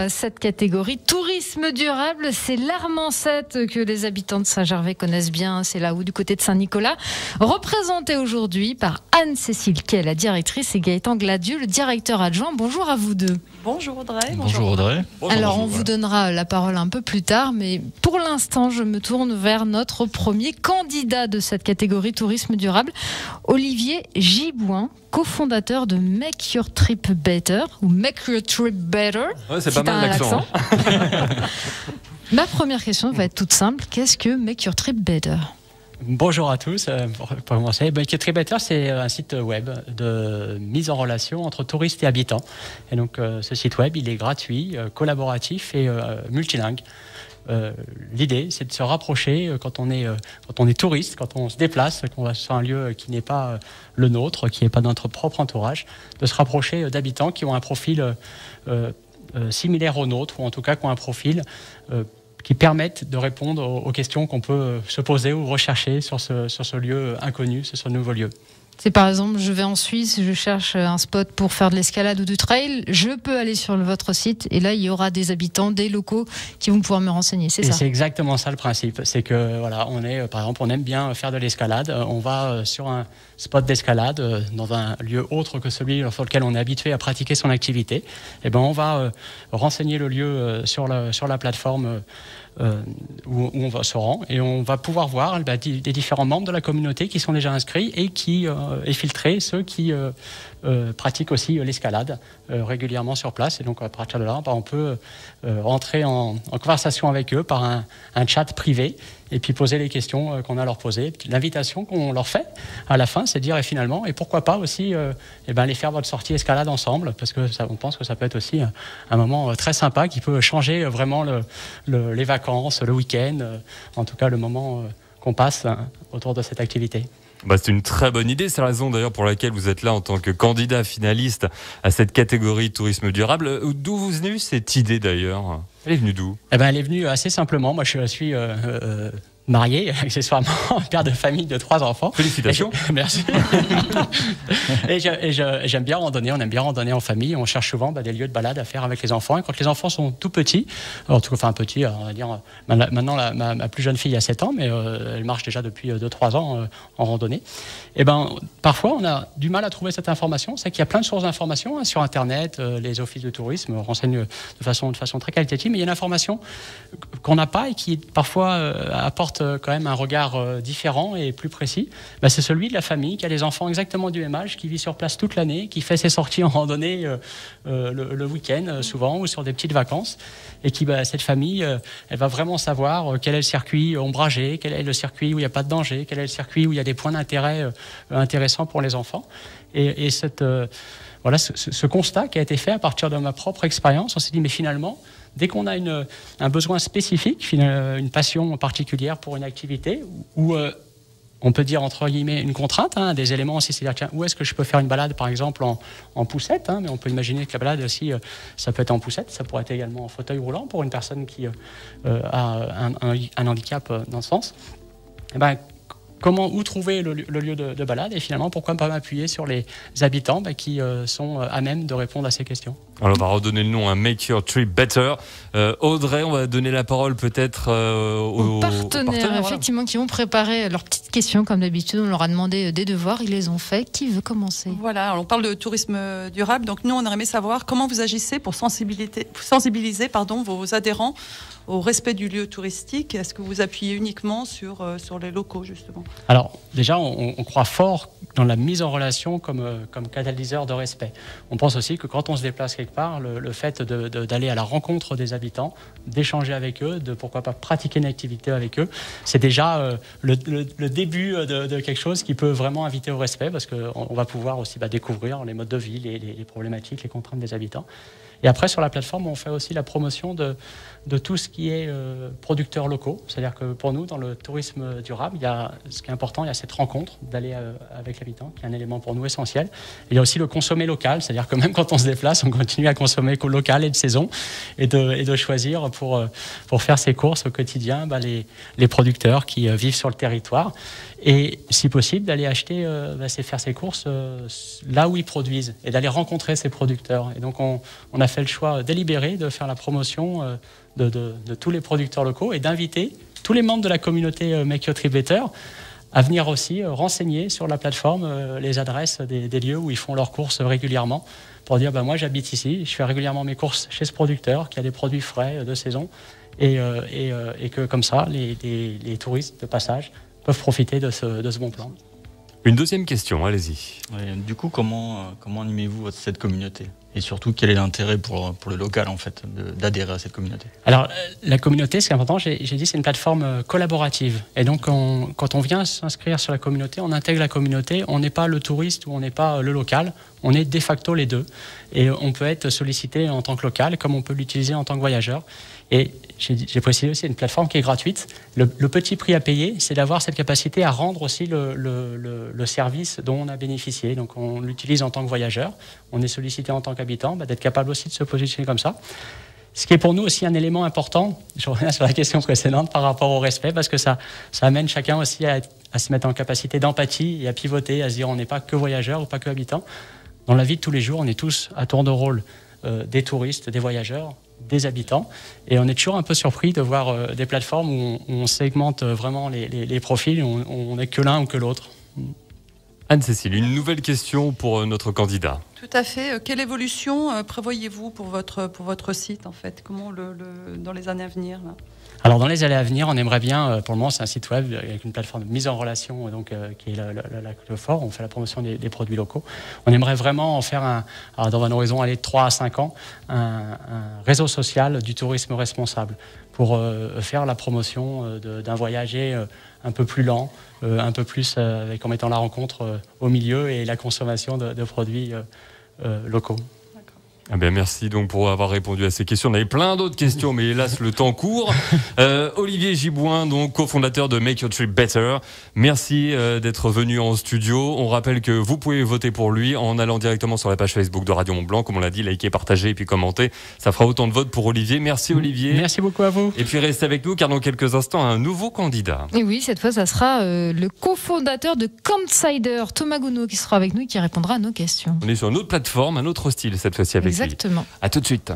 cette catégorie. Tourisme durable, c'est l'Armancette que les habitants de Saint-Gervais connaissent bien. C'est là-haut du côté de Saint-Nicolas. Représenté aujourd'hui par Anne-Cécile Quay, la directrice, et Gaëtan Gladieux, le directeur adjoint. Bonjour à vous deux. Bonjour Audrey. Bonjour Audrey. Alors on vous donnera la parole un peu plus tard, mais pour l'instant je me tourne vers notre premier candidat de cette catégorie tourisme durable, Olivier Gibouin, cofondateur de Make Your Trip Better ou Make Your Trip Better. Ouais, c'est pas mal l'accent. Ma première question va être toute simple. Qu'est-ce que Make Your Trip Better ? Bonjour à tous. Pour commencer, Make Your Trip Better, c'est un site web de mise en relation entre touristes et habitants. Et donc, ce site web, il est gratuit, collaboratif et multilingue. L'idée, c'est de se rapprocher quand on est touriste, quand on se déplace, qu'on va sur un lieu qui n'est pas le nôtre, qui n'est pas notre propre entourage, de se rapprocher d'habitants qui ont un profil similaire au nôtre, ou en tout cas qui ont un profil qui permettent de répondre aux questions qu'on peut se poser ou rechercher sur ce lieu inconnu, sur ce nouveau lieu. C'est par exemple, je vais en Suisse, je cherche un spot pour faire de l'escalade ou du trail, je peux aller sur votre site et là il y aura des habitants, des locaux qui vont pouvoir me renseigner, c'est ça ? C'est exactement ça le principe, c'est que voilà, par exemple, on aime bien faire de l'escalade, on va sur un spot d'escalade dans un lieu autre que celui sur lequel on est habitué à pratiquer son activité, et ben on va renseigner le lieu sur la plateforme où on va se rendre et on va pouvoir voir des différents membres de la communauté qui sont déjà inscrits et filtrer ceux qui pratiquent aussi l'escalade régulièrement sur place. Et donc à partir de là, on peut rentrer en conversation avec eux par un chat privé et puis poser les questions qu'on a à leur poser. L'invitation qu'on leur fait à la fin, c'est de dire et pourquoi pas aussi aller faire votre sortie escalade ensemble, parce que on pense que ça peut être aussi un moment très sympa qui peut changer vraiment les vacances, le week-end, en tout cas le moment qu'on passe autour de cette activité. C'est une très bonne idée, c'est la raison d'ailleurs pour laquelle vous êtes là en tant que candidat finaliste à cette catégorie tourisme durable. D'où vous est venue cette idée d'ailleurs ? Elle est venue d'où ? Elle est venue assez simplement. Moi je suis marié, accessoirement, père de famille de 3 enfants. Félicitations. Merci. et j'aime bien randonner, on aime bien randonner en famille. On cherche souvent des lieux de balade à faire avec les enfants. Et quand les enfants sont tout petits, en tout cas, petits, on va dire, maintenant ma plus jeune fille a 7 ans, mais elle marche déjà depuis 2-3 ans en randonnée. Et parfois, on a du mal à trouver cette information. C'est qu'il y a plein de sources d'informations sur Internet. Les offices de tourisme renseignent de façon très qualitative, mais il y a une information qu'on n'a pas et qui parfois apporte quand même un regard différent et plus précis. C'est celui de la famille qui a des enfants exactement du même âge, qui vit sur place toute l'année, qui fait ses sorties en randonnée le week-end souvent ou sur des petites vacances, et qui cette famille elle va vraiment savoir quel est le circuit ombragé, quel est le circuit où il n'y a pas de danger, quel est le circuit où il y a des points d'intérêt intéressants pour les enfants. Et ce constat qui a été fait à partir de ma propre expérience, on s'est dit mais finalement, dès qu'on a un besoin spécifique, une passion particulière pour une activité, ou on peut dire entre guillemets une contrainte, des éléments aussi, c'est-à-dire où est-ce que je peux faire une balade par exemple en poussette, mais on peut imaginer que la balade aussi, ça peut être en poussette, ça pourrait être également en fauteuil roulant pour une personne qui a un handicap dans ce sens. Où trouver le lieu de balade et finalement pourquoi ne pas m'appuyer sur les habitants qui sont à même de répondre à ces questions. Alors on va redonner le nom à Make Your Trip Better. Audrey, on va donner la parole peut-être aux partenaires effectivement, qui ont préparé leurs petites questions comme d'habitude. On leur a demandé des devoirs, ils les ont faits. Qui veut commencer ? Voilà, alors on parle de tourisme durable, donc nous on aurait aimé savoir comment vous agissez pour sensibiliser vos adhérents au respect du lieu touristique. Est-ce que vous appuyez uniquement sur les locaux justement ? Alors déjà, on croit fort dans la mise en relation comme catalyseur de respect. On pense aussi que quand on se déplace quelque part, le fait d'aller à la rencontre des habitants, d'échanger avec eux, de pourquoi pas pratiquer une activité avec eux, c'est déjà le début de quelque chose qui peut vraiment inviter au respect, parce qu'on va pouvoir aussi découvrir les modes de vie, les problématiques, les contraintes des habitants. Et après, sur la plateforme, on fait aussi la promotion de tout ce qui est producteurs locaux. C'est-à-dire que pour nous, dans le tourisme durable, ce qui est important, il y a cette rencontre d'aller avec l'habitant, qui est un élément pour nous essentiel. Et il y a aussi le consommer local, c'est-à-dire que même quand on se déplace, on continue à consommer local et de saison, et de choisir pour faire ses courses au quotidien les producteurs qui vivent sur le territoire. Et si possible, d'aller acheter, faire ses courses là où ils produisent, et d'aller rencontrer ces producteurs. Et donc on a fait le choix délibéré de faire la promotion de tous les producteurs locaux et d'inviter tous les membres de la communauté Make Your Trip Better à venir aussi renseigner sur la plateforme les adresses des lieux où ils font leurs courses régulièrement pour dire moi j'habite ici, je fais régulièrement mes courses chez ce producteur qui a des produits frais de saison et que comme ça les touristes de passage peuvent profiter de ce bon plan. Une deuxième question, allez-y. Ouais, du coup, comment animez-vous cette communauté? Et surtout, quel est l'intérêt pour le local, en fait, d'adhérer à cette communauté? Alors, la communauté, ce qui est important, j'ai dit, c'est une plateforme collaborative. Et donc, quand on vient s'inscrire sur la communauté, on intègre la communauté, on n'est pas le touriste ou on n'est pas le local, on est de facto les deux. Et on peut être sollicité en tant que local, comme on peut l'utiliser en tant que voyageur. Et j'ai précisé aussi une plateforme qui est gratuite. Le petit prix à payer, c'est d'avoir cette capacité à rendre aussi le service dont on a bénéficié. Donc on l'utilise en tant que voyageur, on est sollicité en tant qu'habitant, d'être capable aussi de se positionner comme ça. Ce qui est pour nous aussi un élément important, je reviens sur la question précédente par rapport au respect, parce que ça amène chacun aussi à se mettre en capacité d'empathie et à pivoter, à se dire on n'est pas que voyageur ou pas que habitant. Dans la vie de tous les jours, on est tous à tour de rôle des touristes, des voyageurs, des habitants, et on est toujours un peu surpris de voir des plateformes où on segmente vraiment les profils, où on n'est que l'un ou que l'autre. Anne-Cécile, une nouvelle question pour notre candidat. Tout à fait. Quelle évolution prévoyez-vous pour votre site, en fait? Comment dans les années à venir là? Alors dans les années à venir, on aimerait bien, pour le moment c'est un site web avec une plateforme de mise en relation donc, qui est le fort, on fait la promotion des produits locaux. On aimerait vraiment en faire, dans un horizon aller de 3 à 5 ans, un réseau social du tourisme responsable pour faire la promotion d'un voyager un peu plus lent, un peu plus avec en mettant la rencontre au milieu et la consommation de produits locaux. Ah ben merci donc pour avoir répondu à ces questions. On avait plein d'autres questions, mais hélas le temps court. Olivier Gibouin, donc cofondateur de Make Your Trip Better. Merci d'être venu en studio. On rappelle que vous pouvez voter pour lui en allant directement sur la page Facebook de Radio Mont-Blanc, comme on l'a dit, liker, partager et puis commenter. Ça fera autant de votes pour Olivier. Merci Olivier. Merci beaucoup à vous. Et puis restez avec nous car dans quelques instants un nouveau candidat. Et oui, cette fois ça sera le cofondateur de Campsider, Thomas Gounod, qui sera avec nous et qui répondra à nos questions. On est sur une autre plateforme, un autre style cette fois-ci avec lui. Exactement. À tout de suite.